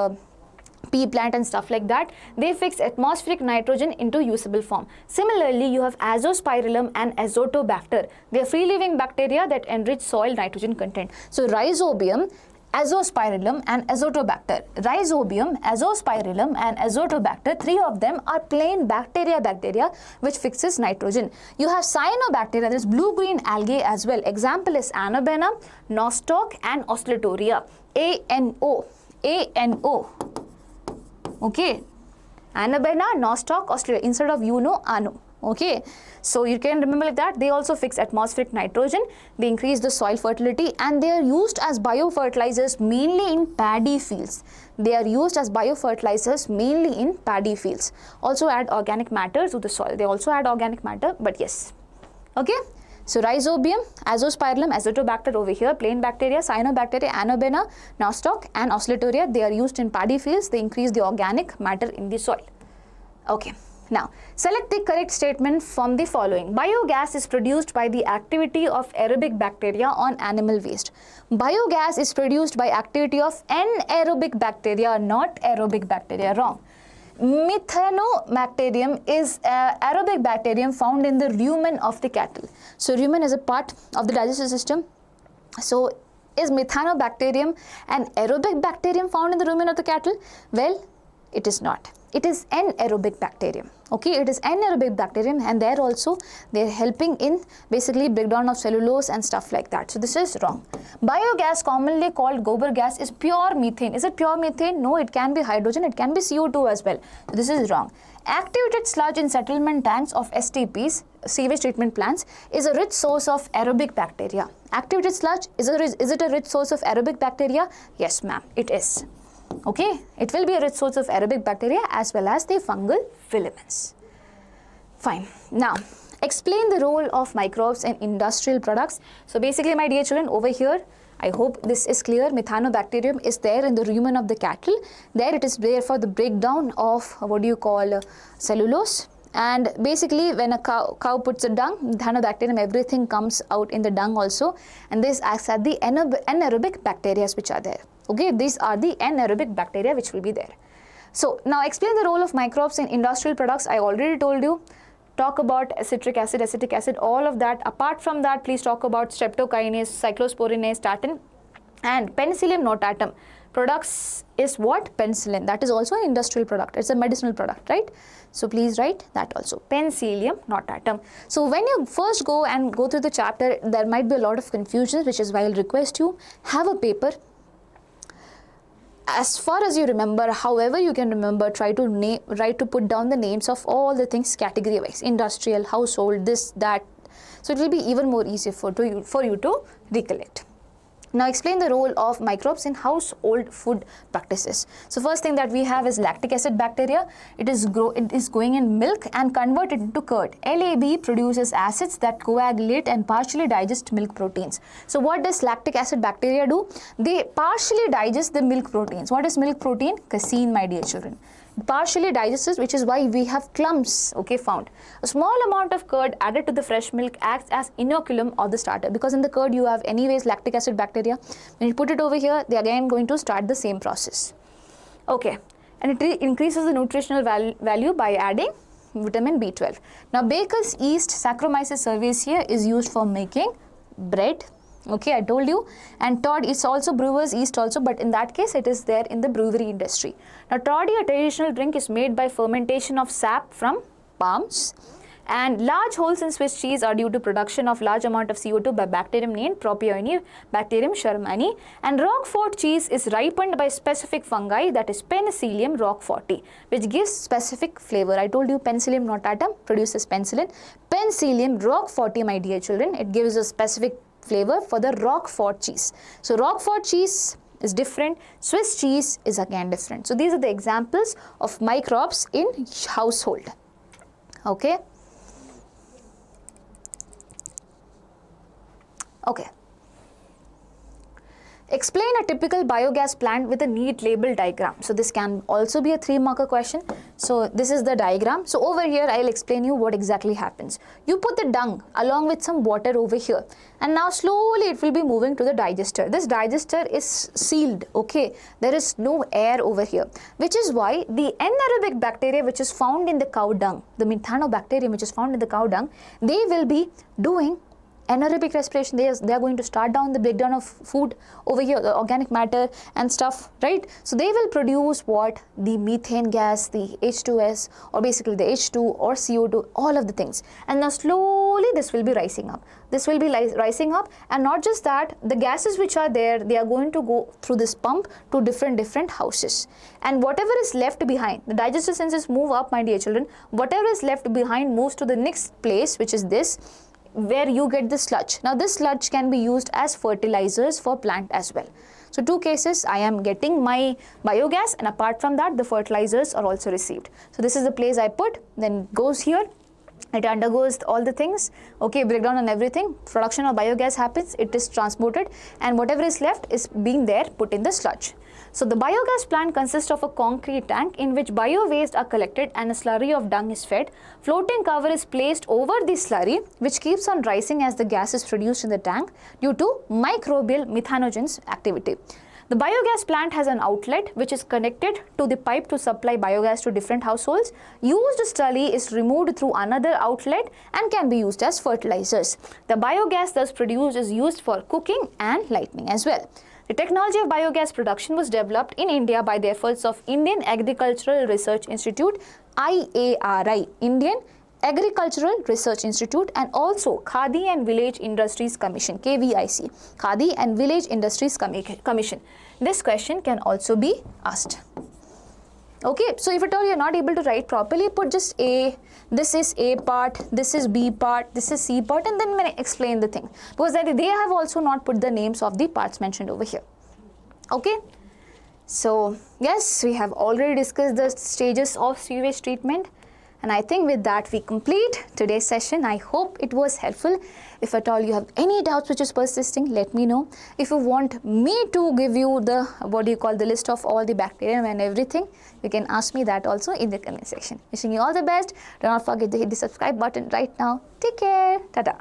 pea plant and stuff like that. They fix atmospheric nitrogen into usable form. Similarly, you have Azospirillum and Azotobacter. They are free-living bacteria that enrich soil nitrogen content. So Rhizobium, Azospirillum and Azotobacter. Rhizobium, Azospirillum and Azotobacter, 3 of them are plain bacteria which fixes nitrogen. You have cyanobacteria, there is blue-green algae as well. Example is Annabena, Nostoc and Oscillatoria. ANO. Okay. Annabena, Nostoc, Oscillatoria. Instead of you know, ano. Okay, so you can remember like that. They also fix atmospheric nitrogen, they increase the soil fertility, and they are used as biofertilizers mainly in paddy fields. They are used as biofertilizers mainly in paddy fields. Also add organic matter to the soil. They also add organic matter, but yes. Okay, so Rhizobium, Azospirillum, Azotobacter over here, plain bacteria, cyanobacteria, Annabena, Nostoc and Oscillatoria. They are used in paddy fields. They increase the organic matter in the soil. Okay. Now, select the correct statement from the following. Biogas is produced by the activity of aerobic bacteria on animal waste. Biogas is produced by activity of anaerobic bacteria, not aerobic bacteria. Wrong. Methanobacterium is aerobic bacterium found in the rumen of the cattle. So, rumen is a part of the digestive system. So, is methanobacterium an aerobic bacterium found in the rumen of the cattle? Well, it is not. It is anaerobic bacterium. Okay, it is anaerobic bacterium, and they're helping in basically breakdown of cellulose and stuff like that. So this is wrong. Biogas, commonly called gobar gas, is pure methane. Is it pure methane? No, it can be hydrogen, it can be CO2 as well. So this is wrong. Activated sludge in settlement tanks of STPs, sewage treatment plants, is a rich source of aerobic bacteria. Activated sludge, is it a rich source of aerobic bacteria? Yes, ma'am, it is. Okay, it will be a rich source of aerobic bacteria as well as the fungal filaments. Fine. Now, explain the role of microbes in industrial products. So basically, my dear children, over here, I hope this is clear. Methanobacterium is there in the rumen of the cattle. There it is there for the breakdown of cellulose. And basically, when a cow puts a dung, methanobacterium, everything comes out in the dung also. And this acts as the anaerobic bacteria which are there. Okay, these are the anaerobic bacteria which will be there. So now explain the role of microbes in industrial products. I already told you. Talk about citric acid, acetic acid, all of that. Apart from that, please talk about streptokinase, cyclosporinase, statin, and penicillium notatum. Products is what? Penicillin. That is also an industrial product. It's a medicinal product, right? So please write that also. Penicillium notatum. So when you first go through the chapter, there might be a lot of confusion, which is why I'll request you have a paper. As far as you remember, however you can remember, try to put down the names of all the things category wise, industrial, household, this, that. So it will be even more easier for you to recollect. Now explain the role of microbes in household food practices. So first thing that we have is lactic acid bacteria. It is going in milk and converted into curd. LAB produces acids that coagulate and partially digest milk proteins. So what does lactic acid bacteria do? They partially digest the milk proteins. What is milk protein? Casein, my dear children. Partially digests, which is why we have clumps, okay, found. A small amount of curd added to the fresh milk acts as inoculum or the starter, because in the curd you have anyways lactic acid bacteria. When you put it over here, they are again going to start the same process. Okay, and it increases the nutritional value by adding vitamin B12. Now baker's yeast, Saccharomyces cerevisiae, is used for making bread. Okay, I told you. And toddy, it's also brewer's yeast also, but in that case it is there in the brewery industry. Now toddy, a traditional drink, is made by fermentation of sap from palms. And large holes in Swiss cheese are due to production of large amount of CO2 by bacterium named Propionibacterium shermani. And Roquefort cheese is ripened by specific fungi, that is Penicillium roqueforti, which gives specific flavor. I told you Penicillium notatum produces penicillin. Penicillium roqueforti, my dear children, it gives a specific flavor for the Roquefort cheese. So Roquefort cheese is different, Swiss cheese is again different. So these are the examples of microbes in household. Okay. Okay. Explain a typical biogas plant with a neat label diagram. So this can also be a 3-marker question. So this is the diagram. So over here I'll explain you what exactly happens. You put the dung along with some water over here, and now slowly it will be moving to the digester. This digester is sealed, okay? There is no air over here, which is why the anaerobic bacteria which is found in the cow dung, the methanobacterium which is found in the cow dung, they will be doing anaerobic respiration. They are going to start down the breakdown of food over here, the organic matter and stuff, right? So they will produce what? The methane gas, the H2S, or basically the H2 or CO2, all of the things. And now slowly this will be rising up. This will be rising up, and not just that, the gases which are there, they are going to go through this pump to different houses. And whatever is left behind, the digestive senses move up, my dear children. Whatever is left behind moves to the next place, which is this, where you get the sludge. Now this sludge can be used as fertilizers for plant as well. So 2 cases, I am getting my biogas, and apart from that the fertilizers are also received. So this is the place I put, then goes here, it undergoes all the things, okay, breakdown and everything, production of biogas happens, it is transported, and whatever is left is being there put in the sludge. So the biogas plant consists of a concrete tank in which bio-waste are collected and a slurry of dung is fed. Floating cover is placed over the slurry, which keeps on rising as the gas is produced in the tank due to microbial methanogens activity. The biogas plant has an outlet which is connected to the pipe to supply biogas to different households. Used slurry is removed through another outlet and can be used as fertilizers. The biogas thus produced is used for cooking and lighting as well. The technology of biogas production was developed in India by the efforts of Indian Agricultural Research Institute, IARI, Indian Agricultural Research Institute, and also Khadi and Village Industries Commission, KVIC, Khadi and Village Industries Commission. This question can also be asked. Okay, so if at all you are not able to write properly, put just A, this is A part, this is B part, this is C part, and then explain the thing. Because they have also not put the names of the parts mentioned over here. Okay, so yes, we have already discussed the stages of sewage treatment. And I think with that we complete today's session. I hope it was helpful. If at all you have any doubts which is persisting, let me know. If you want me to give you the, the list of all the bacteria and everything, you can ask me that also in the comment section. Wishing you all the best. Do not forget to hit the subscribe button right now. Take care. Ta-da.